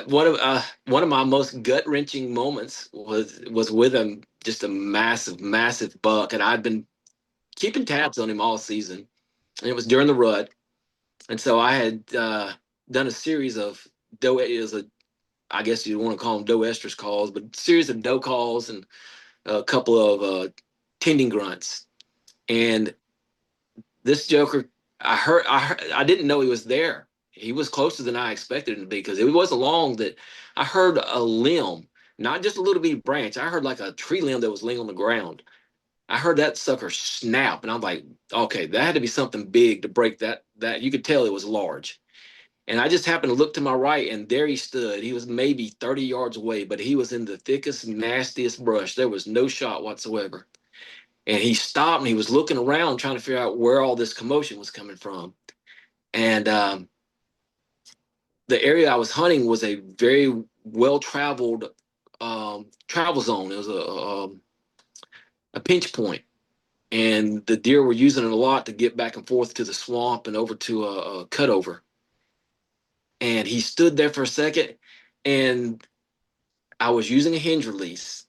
One of my most gut wrenching moments was with him, just a massive buck, and I'd been keeping tabs on him all season. And it was during the rut, and so I had done a series of doe is a I guess you want to call them doe estrus calls, but series of doe calls and a couple of tending grunts. And this joker, I didn't know he was there. He was closer than I expected him to be because it wasn't long that I heard a limb, not just a little bitty branch. I heard like a tree limb that was laying on the ground. I heard that sucker snap, and I'm like, okay, that had to be something big to break that. That you could tell it was large. And I just happened to look to my right, and there he stood. He was maybe 30 yards away, but he was in the thickest, nastiest brush. There was no shot whatsoever. And he stopped and he was looking around trying to figure out where all this commotion was coming from. And the area I was hunting was a very well traveled travel zone. It was a pinch point, and the deer were using it a lot to get back and forth to the swamp and over to a cutover. And he stood there for a second, and I was using a hinge release,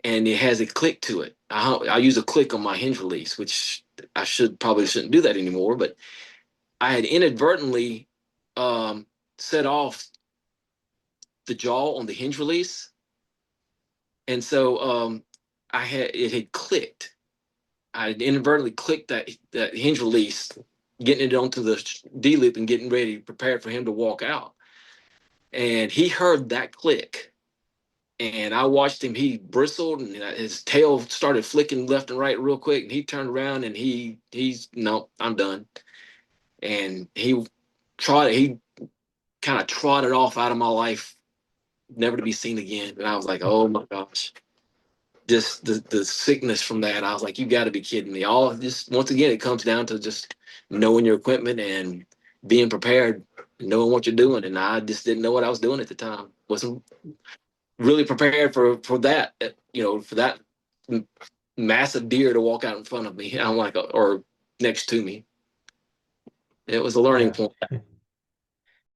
and it has a click to it. I use a click on my hinge release, which I probably shouldn't do that anymore, but I had inadvertently set off the jaw on the hinge release, and so it had clicked. I had inadvertently clicked that hinge release, getting it onto the D loop and getting ready, prepared for him to walk out. And he heard that click, and I watched him. He bristled, and his tail started flicking left and right real quick. And he turned around, and he's no, I'm done. And he kind of trotted off out of my life, never to be seen again. And I was like, oh my gosh, just the sickness from that. I was like, you got to be kidding me. All just once again, it comes down to just knowing your equipment and being prepared, knowing what you're doing. And I just didn't know what I was doing at the time. Wasn't really prepared for that. For that massive deer to walk out in front of me. I'm like, or next to me. It was a learning Yeah. point.